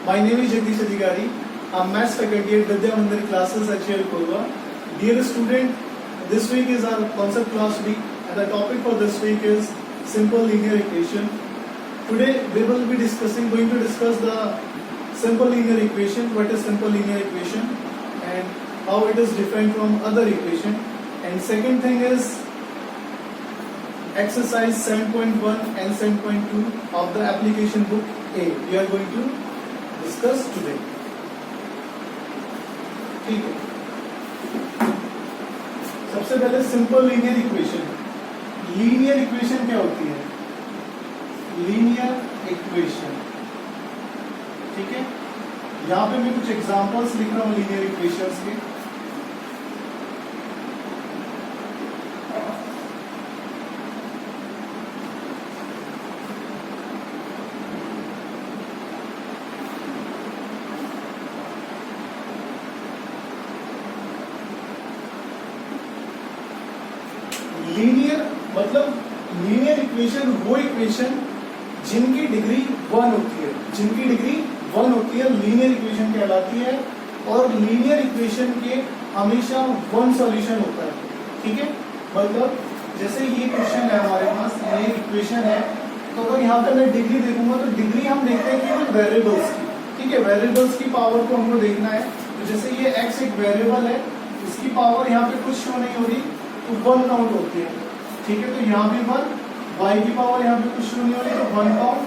My name is Jagdish Adhikari. I'm maths faculty at Vidya Mandir classes at HL Korwa. Dear student, this week is our concept class week and the topic for this week is simple linear equation. Today we will be going to discuss the simple linear equation, what is simple linear equation and how it is different from other equation. And second thing is exercise 7.1 and 7.2 of the application book A. We are going to discuss today. ठीक है, सबसे पहले simple linear equation. Linear equation क्या होती है? Linear equation, ठीक है. यहां पे मैं कुछ एग्जांपल्स लिख रहा हूं लीनियर इक्वेशंस के. लीनियर मतलब लीनियर इक्वेशन वो इक्वेशन जिनकी डिग्री 1 होती है, जिनकी डिग्री 1 होती है लीनियर इक्वेशन कहलाती है. और लीनियर इक्वेशन के हमेशा 1 सॉल्यूशन होता है, ठीक है. मतलब जैसे ये क्वेश्चन है हमारे पास, ये इक्वेशन है, तो अगर यहाँ पे मैं डिग्री देखूंगा तो डिग्री हम देखते हैं केवल वेरिएबल्स की, ठीक है. वेरिएबल्स की पावर को हमको देखना है. तो जैसे ये x एक वेरिएबल है, इसकी पावर यहाँ पे कुछ शो नहीं हो रही तो 1 काउंट होती है, ठीक है. तो यहाँ भी 1, y की पावर यहाँ पे कुछ शो नहीं हो रही तो 1 काउंट,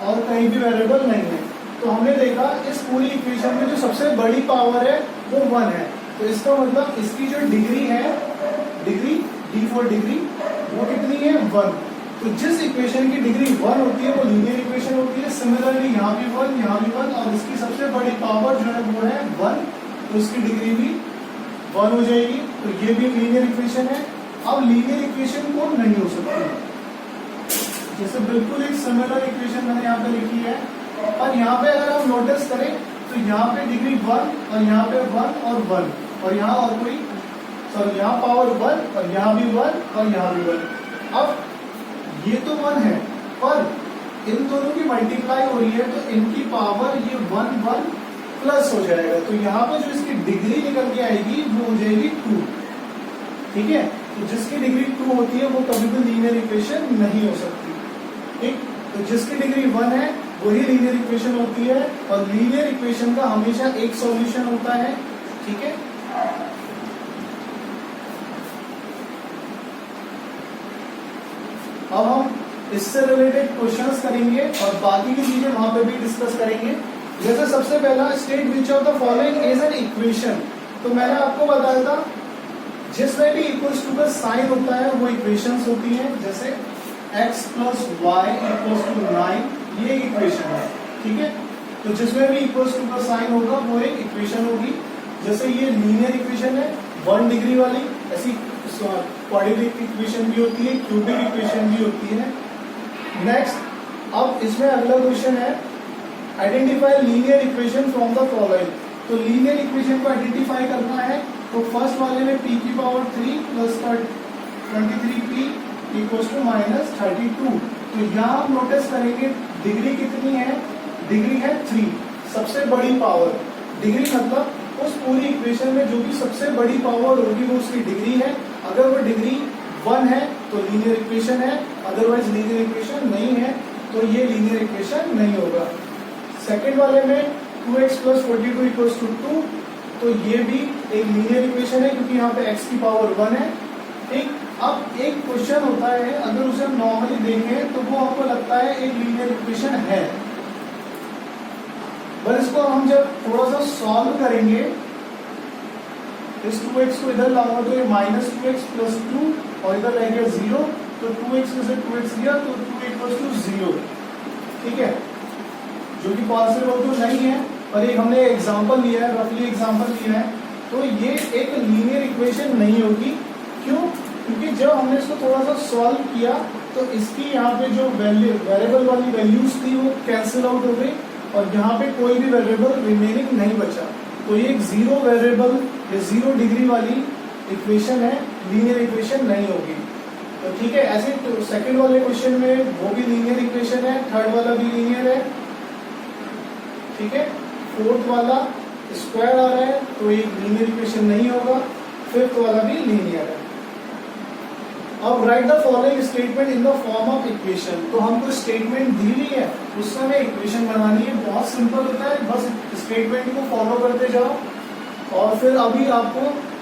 और कहीं भी वेरिएबल नहीं है. तो हमने देखा इस पूरी इक्वेशन में जो सबसे बड़ी पावर है वो 1 है. तो इसका मतलब इसकी जो डिग्री है, डिग्री d फॉर डिग्री, वो कितनी है? 1. तो जिस इक्वेशन की डिग्री 1 होती है वो लीनियर इक्वेशन होती है. सिमिलरली यहाँ भी 1, यहाँ भी 1, और इसकी सबसे बड़ी पावर जो है वो है 1, तो इसकी डिग्री भी 1 हो जाएगी. तो ये भी लीनियर इक्वेशन है. अब लीनियर इक्वेशन कौन नहीं हो सकती? जैसे बिल्कुल एक सिमिलर इक्वेशन मैंने यहाँ पे लिखी है, और यहाँ पे अगर हम नोटिस करें तो यहाँ पे डिग्री 1 और यहाँ पे 1 और 1, और यहाँ और कोई सॉरी यहाँ पावर 1 और यहाँ भी 1 और यहाँ भी 1. अब ये तो 1 है, पर इन दोनों की मल्टीप्लाई हो रही है तो इनकी पावर ये 1 1 प्लस हो जाएगा. तो यहाँ पे जो इसकी डिग्री निकल के आएगी वो हो जाएगी 2, ठीक है. तो जिसकी डिग्री 2 होती है वो कभी भी लीनियर इक्वेशन नहीं हो सकती, ठीक. तो जिसकी डिग्री 1 है वही लीनियर इक्वेशन होती है, और लीनियर इक्वेशन का हमेशा एक सॉल्यूशन होता है, ठीक है. अब हम इससे रिलेटेड क्वेश्चंस करेंगे और बाकी की चीजें वहां पे भी डिस्कस करेंगे. जैसे सबसे पहला, state which of the following is an equation. तो मैंने आपको बताया था जिसमें भी इक्वल्स टू का साइन होता है वो इक्वेशंस होती हैं. जैसे x plus Y equals to 9, ये एक इक्वेशन है, ठीक है. तो जिसमें भी इक्वल्स टू का साइन होगा वो एक इक्वेशन होगी. जैसे ये लीनियर इक्वेशन है 1 डिग्री वाली, ऐसी क्वाड्रेटिक इक्वेशन भी होती है, क्यूबिक इक्वेशन भी होती है. नेक्स्ट, अब इसमें अगला क्वेश्चन है identify linear equation from the following. तो लीनियर इक्वेशन को आइडेंटिफाई करना है. तो फर्स्ट वाले में p की power 3 plus 23p equals to minus 32. तो यहाँ हम नोटिस करेंगे डिग्री कितनी है? डिग्री है 3, सबसे बड़ी पावर. डिग्री मतलब उस पूरी इक्वेशन में जो भी सबसे बड़ी पावर होगी वो उसकी डिग्री है. अगर वो डिग्री 1 है तो लीनियर इक्वेशन है, अदरवाइज लीनियर इक्वेशन नहीं है, तो ये लीनियर इक्वेशन नहीं होगा. सेकेंड वाले में 2x प्लस 42 इक्वल्स टू 2, तो ये भी एक लीनियर इक्वेशन है क्योंकि यहाँ पे x की पावर 1 है, ठीक. अब एक क्वेश्चन होता है, अगर उसे हम नॉर्मली देखें तो वो आपको लगता है एक लीनियर इक्वेशन है, पर इसको हम जब थोड़ा सा सॉल्व करेंगे, इस 2x को इधर लाऊंगा तो ये माइनस 2x प्लस 2 और इधर रह गया 0, तो 2x में से 2x गया तो 2 इक्वल्स टू 0, ठीक है. जो कि पॉसिबल तो नहीं है, पर एक हमने एग्जांपल लिया है, रफली एग्जांपल लिया है, तो ये एक लीनियर इक्वेशन नहीं होगी. क्यों? क्योंकि जब हमने इसको थोड़ा सा सॉल्व किया तो इसकी यहाँ पे जो वेरिएबल वाली वैल्यूज थी वो कैंसिल आउट हो गई, और यहाँ पे कोई भी वेरिएबल रिमेनिंग नहीं बचा. तो ये एक 0 वेरिएबल या 0 डिग्री वाली इक्वेशन है, लीनियर इक्वेशन नहीं होगी. तो ठीक है. ऐसे तो सेकंड वाले क्वेश्चन में वो भी लीनियर इक्वेशन है, थर्ड वाला भी लीनियर है, ठीक है। फोर्थ वाला स्क्वायर आ रहा है तो एक लीनियर इक्वेशन नहीं होगा, फिफ्थ वाला भी लीनियर है। अब right the following statement in the form of equation. तो हमको स्टेटमेंट दी हुई है, उस समय इक्वेशन बनानी है। बहुत सिंपल होता है, बस स्टेटमेंट को फॉलो करते जाओ। और फिर अभी आपको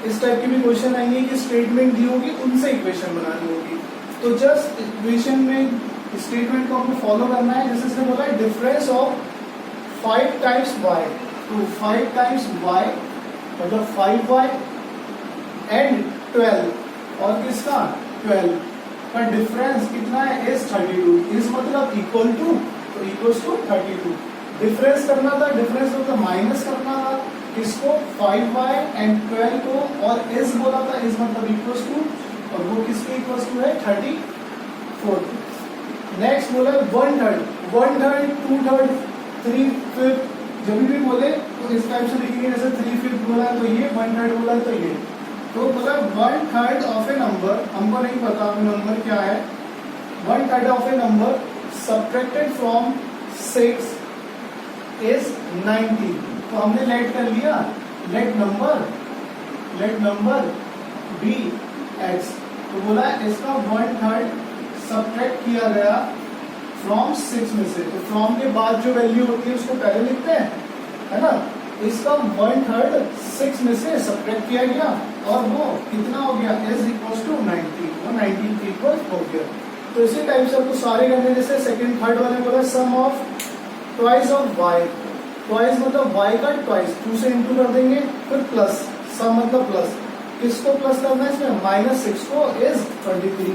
इस टाइप के भी क्वेश्चन आएंगे कि स्टेटमेंट दी होगी, उनसे इक्वेशन बनानी होगी। तो जस्ट इक्वेशन में स्टेटमेंट को आपको फॉलो करना है। जैसे इसने बोला है डिफरेंस ऑफ 5 टाइम्स y, तो 5 टाइम्स y मतलब 5y एंड 12 और किसका 12 का डिफरेंस कितना है इज 32। इज मतलब इक्वल टू, तो इक्वल्स टू 32। डिफरेंस करना था, डिफरेंस मतलब माइनस करना था किसको 5y एंड 12 को, और इज बोला था, इज मतलब इक्वल्स टू, और वो किसके इक्वल्स टू है 34। नेक्स्ट बोला 1/3, 1/3, 2/3, 3/5। जब भी बोले तो इस टाइप से लिखेंगे, जैसे 3/5 बोला तो ये, 1/3 बोला तो ये। तो बोला 1/3 ऑफ ए नंबर, हमको नहीं पता नंबर क्या है, 1/3 of a number subtracted from 6 is 90। तो हमने लेट कर लिया, लेट नंबर बी एक्स। तो बोला इसका 1/3 सब्ट्रैक्ट किया गया फ्रॉम 6 में से। तो फ्रॉम के बाद जो वैल्यू होती है उसको पहले लिखते हैं, है ना। इसका 1/3 6 में से सब्ट्रैक्ट किया गया और वो कितना हो गया इज इक्वल टू 90, वो 90 के इक्वल हो गया। तो इसी टाइप से आपको सारे करने, जैसे सेकंड थर्ड वाले बोला sum of twice of y, twice मतलब y का ट्वाइस, 2 से इंटू कर देंगे, फिर प्लस, सम मतलब प्लस, किसको प्लस करना है इसमें -6 को इज 23।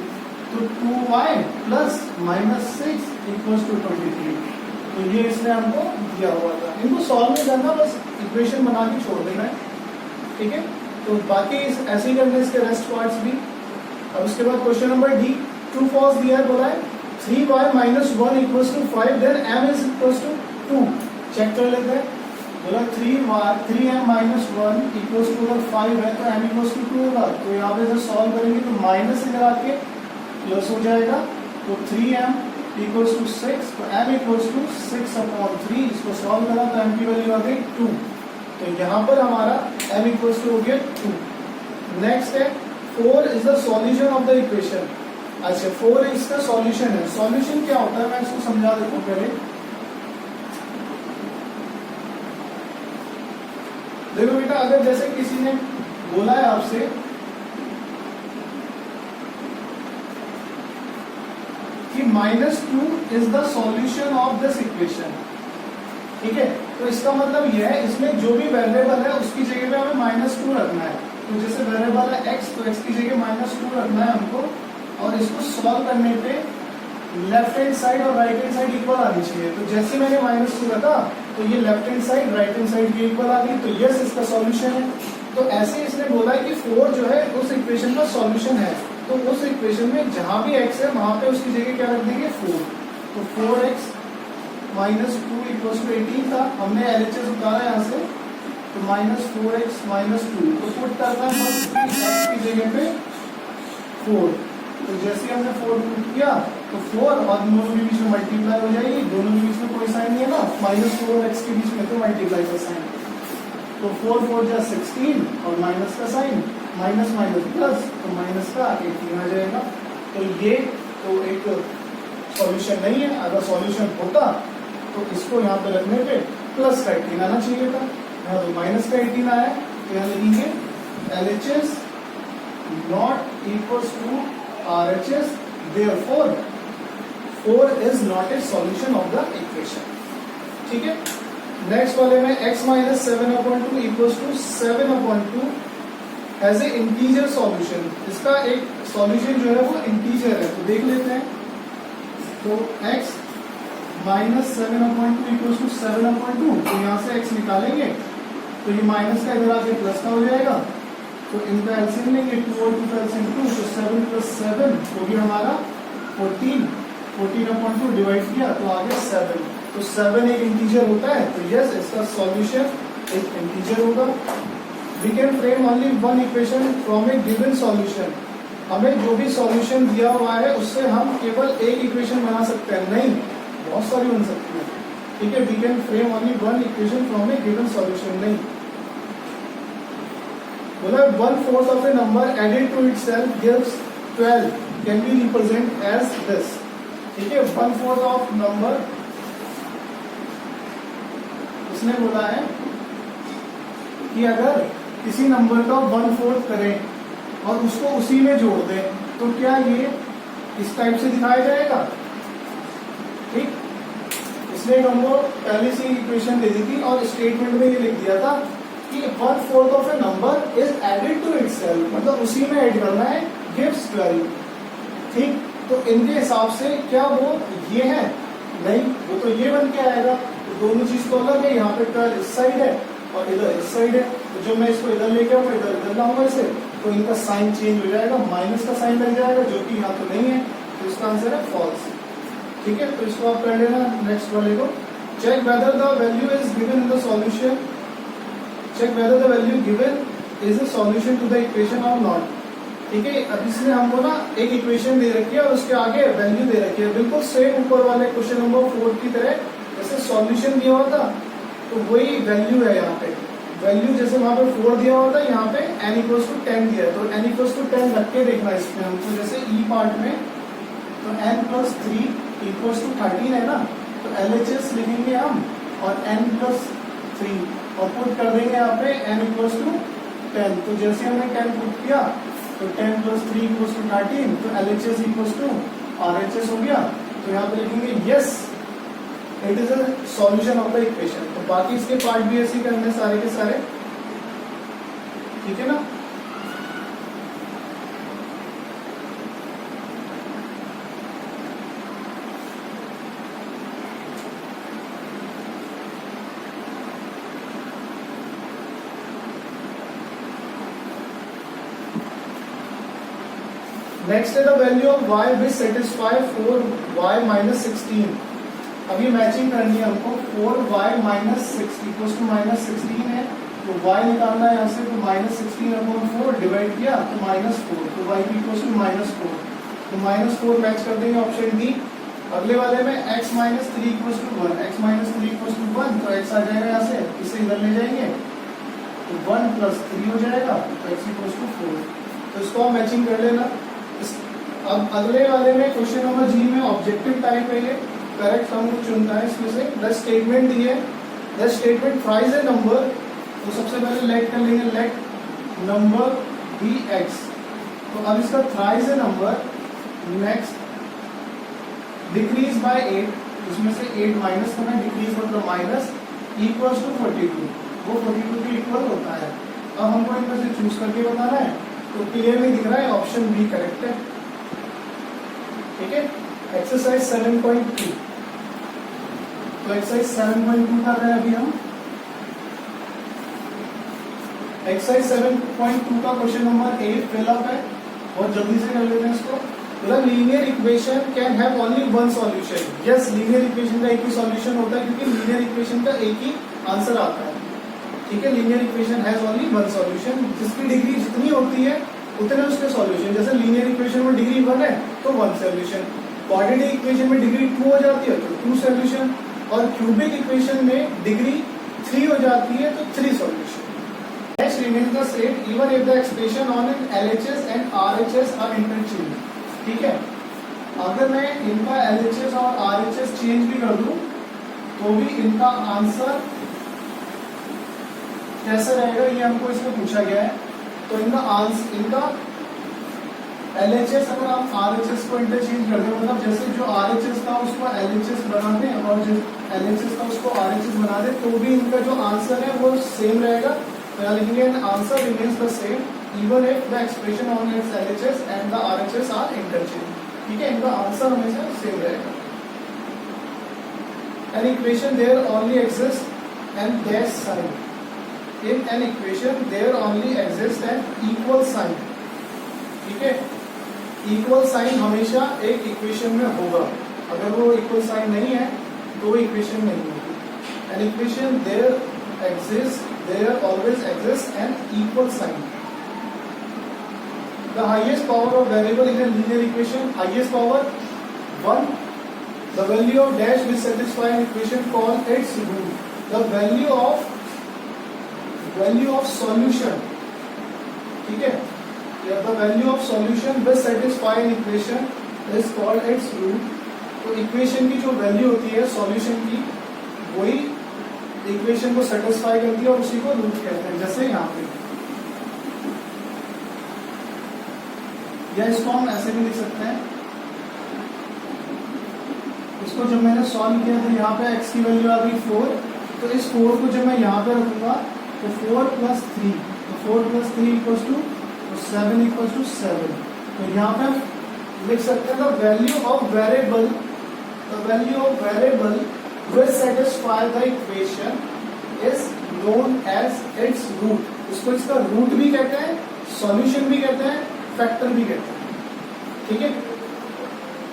तो 2y प्लस -6 इक्वल्स टू 23। तो ये इसने हमको दिया हुआ था। इनको सॉल्व नहीं करना, बस इक्वेशन बना के छोड़ देना है, ठीक है। तो बाकी ऐसे ही करने इसके रेस्ट पार्ट्स भी। अब उसके बाद question number D, true false दिया है, बोला है 3y - 1 equals to 5 then m is equals to 2। Check कर लेते हैं। बोला 3m - 1 इक्वल्स टू, अगर 5 है तो m इक्वल्स टू 2 होगा। तो यहाँ पे जब सॉल्व करेंगे तो माइनस इधर आके प्लस हो जाएगा। तो 3m इक्वल्स टू 6, तो m इक्वल्स टू 6/3। इसको सॉल्व करा तो m की वैल्यू आ गई 2। तो यहाँ पर हमारा m इक्वल्स टू हो गया 2। नेक्स्ट है 4 is the solution of the equation. अच्छा 4 इसका सॉल्यूशन है। सॉल्यूशन क्या होता है मैं इसको समझा देता हूँ पहले। देखो बेटा, अगर जैसे किसी ने बोला है आपसे कि -2 is the solution of this equation, ठीक है। तो इसका मतलब यह है इसमें जो भी वेरिएबल है उसकी जगह पे हमें -2 रखना है। तो जैसे वेरिएबल है x, तो x की जगह -2 रखना है हमको, और इसको सॉल्व करने पे लेफ्ट हैंड साइड और राइट हैंड साइड इक्वल आनी चाहिए। तो जैसे मैंने -2 रखा तो ये left hand side right hand side की इक्वल आ गई, तो यस इसका सॉल्यूशन है। तो ऐसे इसने बोला है कि 4 जो है उस इक्वेशन का सॉल्यूशन है। तो उस इक्वेशन में जहां भी x है वहां पे उसकी जगह क्या रख देंगे 4। तो 4x - 2 इक्वल्स टू 18 था, हमने LHS उतारा यहाँ से, तो -4x - 2 तो पुट करना है x की जगह पे 4। तो जैसे हमने 4 पुट किया तो 4 और दोनों के बीच में मल्टीप्लाई हो जाएगी, दोनों के बीच में कोई साइन नहीं है ना, -4x के बीच में तो मल्टीप्लाई का साइन। तो 4 4 जा 16 और माइनस का साइन, माइनस माइनस प्लस, तो माइनस का 18 आ जाएगा। तो ये तो एक सॉल्यूशन नहीं है। अगर सॉल्यूशन होता तो इसको यहाँ पे रखने पे प्लस का 18 आना चाहिए था, यहाँ तो माइनस का 18 आया। तो यहाँ लिखेंगे LHS not equals to RHS, therefore 4 is not a solution of the equation, ठीक है। नेक्स्ट वाले में x - 7/2 equals to 7/2 as a integer solution. इसका एक सॉल्यूशन जो है वो इंटीजर है, तो देख लेते हैं। तो x - 7/2 इक्वल्स टू 7/2, तो यहाँ से x निकालेंगे तो ये माइनस का इधर आके प्लस का हो जाएगा। तो इनका एलसीएम लेंगे, 2 और 2 का एलसीएम 2, तो 7 + 7 हो गया हमारा 14। 14/2 डिवाइड किया तो आ गया 7। तो 7 एक इंटीजर होता है, तो यस इसका सॉल्यूशन एक इंटीजर होगा। We can frame only one equation from a given solution. हमें जो भी सॉल्यूशन दिया हुआ है उससे हम केवल एक इक्वेशन बना सकते हैं, नहीं बहुत सारी बन सकती है। ठीक है, we can frame only one equation from a given solution. नहीं बोला 1/4 of a number added to itself gives 12 can be represent as this. ठीक है, 1/4 ऑफ नंबर उसने बोला है कि अगर किसी नंबर का 1/4 करें और उसको उसी में जोड़ दें तो क्या ये इस टाइप से दिखाया जाएगा। ठीक, इसलिए हमको पहले से इक्वेशन दे दी थी और स्टेटमेंट में ये लिख दिया था कि 1/4 of a number is added to itself, मतलब उसी में ऐड करना है, गिव्स 12। ठीक, तो इनके हिसाब से क्या वो ये है, नहीं वो तो ये बन के आएगा। तो दोनों चीज तो अलग है, यहाँ पे 12 इस साइड है और इधर इस साइड है। तो जब मैं इसको इधर लेके आऊंगा, इधर लाऊंगा इसे, तो इनका साइन चेंज हो जाएगा, माइनस का साइन लग जाएगा, जो कि यहाँ तो नहीं है। तो इसका आंसर है फॉल्स। ठीक है, तो इसको आप कर लेना। नेक्स्ट वाले को, check whether the value is given in the solution, check whether the value given is a solution to the equation और नॉट। ठीक है, अब इसमें हमको ना एक इक्वेशन दे रखी है और उसके आगे वैल्यू दे रखी है, बिल्कुल सेम ऊपर वाले क्वेश्चन नंबर 4 की तरह। जैसे सॉल्यूशन दिया हुआ था तो वही वैल्यू है यहाँ पे, वैल्यू जैसे वहां पे 4 दिया हुआ था, यहाँ पे n = 10 दिया है। तो n = 10 रख के देखना इसमें हमको। जैसे ई पार्ट में तो n + 3 = 13 है ना, तो LHS लिखेंगे हम और n + 3 और पुट कर देंगे यहाँ पे n = 10। तो जैसे हमने 10 पुट किया तो 10 + 3 = 13, तो LHS = RHS हो गया। तो यहाँ पे लिखेंगे yes it is a solution of the equation. तो बाकी इसके पार्ट भी ऐसे ही करने सारे के सारे। ठीक है ना, नेक्स्ट है the value of y which satisfy 4y - 16। अब ये मैचिंग करनी है हमको। 4y - 6 = -16 है, तो y निकालना है यहाँ से। तो -16/4 डिवाइड किया तो -4, तो y = -4। तो -4 मैच कर देंगे ऑप्शन डी। अगले वाले में x - 3 = 1, x - 3 = 1, तो x आ जाएगा यहाँ से, इसे इधर ले जाएंगे तो 1 + 3 हो जाएगा, तो x = 4। तो इसको आप मैचिंग कर लेना। अब अगले वाले में क्वेश्चन नंबर जी में ऑब्जेक्टिव टाइप है, ये करेक्ट हमको चुनना है इसमें से। द स्टेटमेंट दी है, the statement thrice A number. तो सबसे पहले लेट कर लेंगे, लेट नंबर बी एक्स। तो अब इसका thrice A number. Next decrease by 8, इसमें से 8 माइनस करना, डिक्रीज मतलब माइनस, इक्वल्स टू 42, वो 42 के इक्वल होता है। अब हमको इनमें से चूज करके बताना है, तो क्लियरली दिख रहा है ऑप्शन बी करेक्ट है। ठीक है, एक्सरसाइज 7.2। तो एक्सरसाइज 7.2 कर रहे हैं अभी हम। एक्सरसाइज 7.2 का क्वेश्चन नंबर 8 फिलअप है, बहुत जल्दी से कर लेते हैं इसको। मतलब linear equation can have only one solution. Yes, linear equation का एक ही सॉल्यूशन होता है, क्योंकि लीनियर इक्वेशन का एक ही आंसर आता है। ठीक है, linear equation has only one solution. जिसकी डिग्री जितनी होती है उतने उसके सॉल्यूशन। जैसे लीनियर इक्वेशन में डिग्री 1 है तो 1 सॉल्यूशन, क्वाड्रेटिक इक्वेशन में डिग्री 2 हो जाती है तो 2 सॉल्यूशन, और क्यूबिक इक्वेशन में डिग्री 3 हो जाती है तो 3 solution. Next remains the same even if the expression on in LHS and RHS are interchange. ठीक है, अगर मैं इनका LHS और RHS चेंज भी कर दूं तो भी इनका आंसर कैसे रहेगा, ये हमको इसमें पूछा गया है। तो इनका LHS अगर आप RHS को इंटरचेंज कर दें, मतलब जैसे जो RHS था उसको LHS बना दें और जो LHS था उसको RHS बना दें, तो भी इनका जो आंसर है वो सेम रहेगा। तो यहाँ लिखेंगे answer remains the same even if the expression on its LHS and the RHS are interchange. ठीक है, इनका आंसर हमेशा सेम रहेगा। An equation there only exists and dash sign. In an equation there only exists an equal sign. ठीक है, equal sign हमेशा एक equation में होगा। अगर वो इक्वल साइन नहीं है तो इक्वेशन नहीं होगी। An equation there always exists an equal sign. The highest power of variable in a linear equation, highest power 1, the value of dash will satisfy an equation call its root. The value of solution, ठीक है, the value of solution will satisfy an equation is called its root. तो equation की जो value होती है solution की, वही equation को सेटिस्फाई करती है और उसी को रूट कहते हैं. जैसे यहाँ पे, या इसको हम ऐसे भी लिख सकते हैं. इसको जब मैंने सॉल्व किया तो यहाँ पे x की वैल्यू आ गई 4. तो इस 4 को जब मैं यहाँ पे रखूंगा तो 4 + 3, तो 4 + 3 = 7 = 7. तो यहाँ पे हम लिख सकते हैं the value of variable will satisfy the equation is known as its root. इसको इसका रूट भी कहते हैं, सॉल्यूशन भी कहते हैं, फैक्टर भी कहते हैं. ठीक है,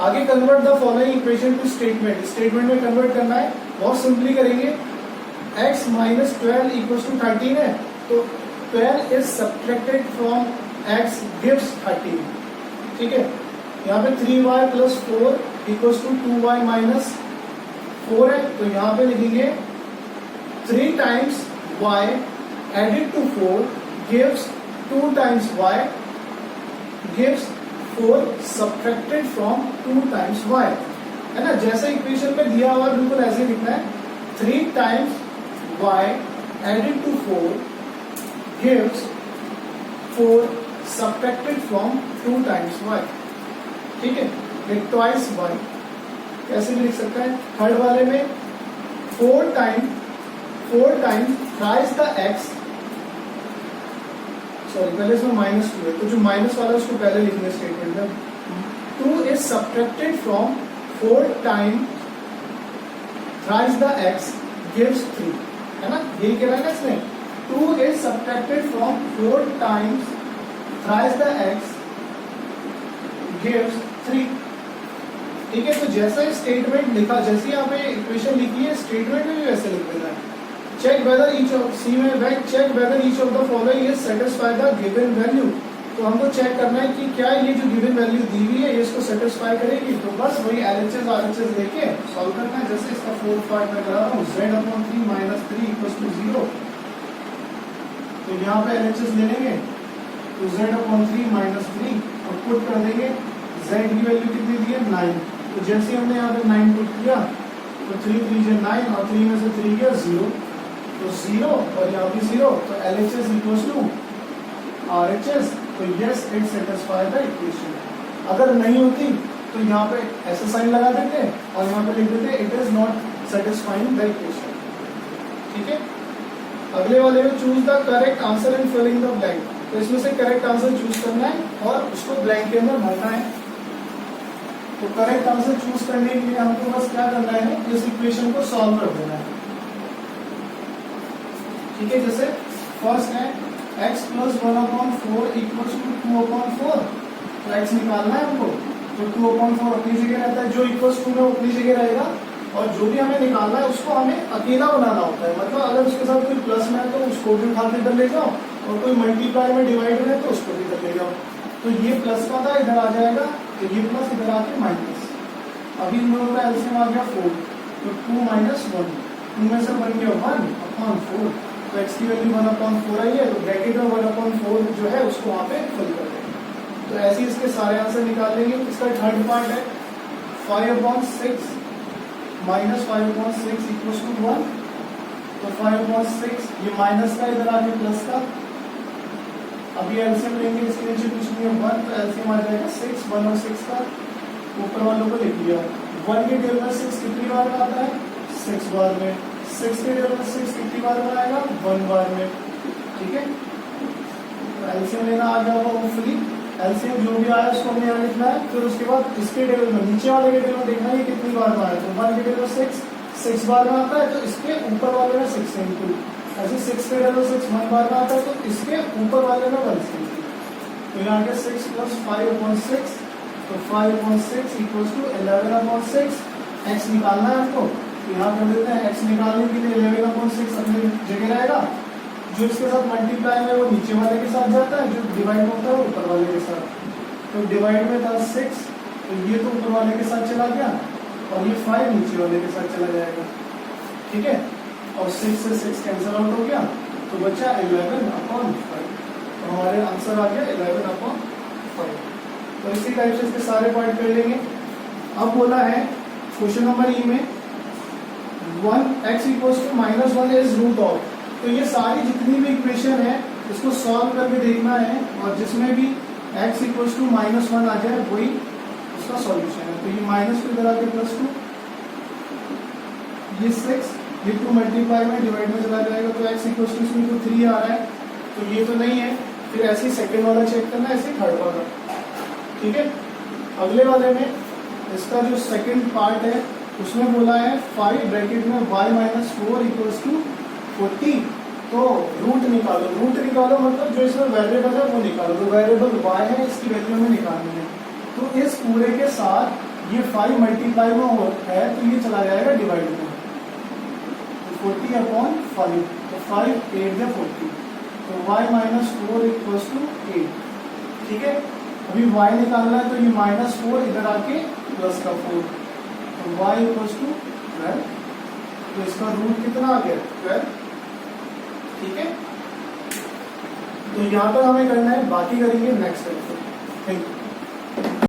आगे convert the following equation two statement. Statement में कन्वर्ट करना है, बहुत सिंपली करेंगे. x - 12 = 13 है, तो 12 is subtracted from x gives 13. ठीक है, यहाँ पे 3y + 4 = 2y - 4 है, तो यहाँ पे लिखेंगे 3 times y added to 4 gives 2 times y gives 4 subtracted from 2 times y. है ना, जैसे इक्वेशन में दिया हुआ बिल्कुल ऐसे लिखना है. 3 times y added to 4 gives 4 subtracted from 2 times y. ठीक है, एक ट्वाइस y कैसे भी लिख सकता है. थर्ड वाले में 4 times thrice the x, sorry पहले इसमें -2 है, तो जो माइनस वाला उसको पहले लिखना है स्टेटमेंट में. 2 is subtracted from 4 times thrice the x gives 3. है ना, यही कह रहा है ना इसने. 2 is subtracted from 4 times thrice the x gives 3. ठीक है, तो जैसा स्टेटमेंट लिखा, जैसे यहाँ पे इक्वेशन लिखी है, स्टेटमेंट में भी वैसे लिख देना है. Check whether each of C में check whether each of the following is satisfy the given value. तो हमको चेक करना है कि क्या ये जो गिवन वैल्यू दी हुई है ये इसको सेटिस्फाई करेगी. तो बस वही LHS RHS लेके सॉल्व करना है. जैसे इसका फोर्थ पार्ट में करा हूँ, z/3 - 3 = 0. तो यहाँ पे LHS ले लेंगे, तो z/3 - 3 और पुट कर देंगे. z की वैल्यू कितनी दी है 9. तो जैसे हमने यहाँ पे 9 पुट किया तो 3 × 3 = 9 और 3 में से 3 गया 0, तो 0 और यहाँ भी 0. तो LHS = RHS. तो yes it satisfy the equation. अगर नहीं होती तो यहाँ पे ऐसा साइन लगा देते और यहाँ पे लिख देते it is not satisfying the equation. ठीक है, अगले वाले में choose the correct answer in filling the blank. तो इसमें से करेक्ट आंसर चूज करना है और उसको ब्लैंक के अंदर भरना है. तो करेक्ट आंसर चूज करने के लिए हमको बस क्या करना है, इस इक्वेशन को सॉल्व कर देना है. ठीक है, जैसे फर्स्ट है x + 1/4 = 2/4. तो x निकालना है हमको, तो 2/4 अपनी जगह रहता है, जो =2 में अपनी जगह रहेगा. और जो भी हमें निकालना है उसको हमें अकेला बनाना होता है. मतलब अगर उसके साथ कोई प्लस में है तो उसको भी उठा के इधर ले जाओ, और कोई मल्टीप्लाई में डिवाइड है तो उसको भी इधर ले जाओ. तो ये प्लस का था, इधर आ जाएगा, तो ये प्लस इधर आके माइनस. अभी इन दोनों का एलसीएम आ गया 4, तो 2 - 1, 2 में से बन गया 1/4. तो x की वैल्यू 1/4 आई है, तो ब्रैकेट में 1/4 जो है उसको वहाँ पे फिल कर देंगे. तो ऐसे इसके सारे आंसर निकाल लेंगे. इसका थर्ड पार्ट है 5/6 - 5/6 = 1. तो 5/6 ये माइनस का, इधर आके प्लस का. अभी एलसीएम लेंगे, इसके नीचे कुछ नहीं है 1, तो एलसीएम आ जाएगा 6. 1 और 6 का ऊपर वालों को लिख लिया. 1 के टेबल में 6 कितनी बार में आता है, 6 बार में. 6 के टेबल में 6 कितनी बार में आएगा, 1 बार में. ठीक है, तो एलसीएम लेना आ गया होगा होपफुली. एलसीएम जो भी आया उसको हमने यहाँ लिखना है. फिर उसके बाद इसके टेबल में, नीचे वाले के टेबल में देखना है ये कितनी बार में आया. तो 1 के टेबल में 6 बार में आता है, तो इसके ऊपर वाले में 6 से इंटू. ऐसे 6 के टेबल 6 1 बार में आता है, तो इसके ऊपर वाले में 1 से इंटू. तो यहाँ के 6 + 5/6, तो 5/6 = 11/6. x निकालना है हमको, तो यहाँ कर देते हैं. x निकालने के लिए 11/6 अपनी जगह रहेगा. जो इसके साथ मल्टीप्लाई है वो नीचे वाले के साथ जाता है, जो डिवाइड होता है वो ऊपर वाले के साथ. तो डिवाइड में था 6, तो ये तो ऊपर वाले के साथ चला गया. और ये 5 नीचे वाले के साथ चला जाएगा, ठीक है। और 6 से 6 कैंसिल आउट हो गया तो बचा 11/5। तो हमारे आंसर आ गया 11/5। तो इसी टाइप से इसके सारे पार्ट कर लेंगे। अब बोला है क्वेश्चन नंबर ई में 1x = -1 इज रूट ऑफ। तो ये सारी जितनी भी इक्वेशन है इसको सॉल्व करके देखना है और जिसमें भी x = -1 आ जाए वही उसका सॉल्यूशन है। तो ये माइनस को इधर आके +2, ये 6, ये 2 मल्टीप्लाई में डिवाइड में चला जाएगा तो x = इसमें तो 3 आ रहा है, तो ये तो नहीं है। फिर ऐसे ही सेकेंड वाला चेक करना है, ऐसे थर्ड वाला, ठीक है। अगले वाले में इसका जो सेकंड पार्ट है उसमें बोला है 5 ब्रैकेट में y - 4 = 40। तो रूट निकालो, रूट निकालो मतलब जो इसमें वेरिएबल है वो निकालो। जो वेरिएबल y है इसकी वैल्यू हमें निकालनी है। तो इस पूरे के साथ ये 5 मल्टीप्लाई में है तो ये चला जाएगा डिवाइड में, 40/5। तो 5 8 × 40, तो y - 4 = 8, ठीक है। अभी y निकालना है तो ये -4 इधर आके प्लस का 4, तो y = 12। तो इसका रूट कितना आ गया 12, ठीक है। तो यहाँ पर हमें करना है, बाकी करेंगे नेक्स्ट लेक्चर। Thank you.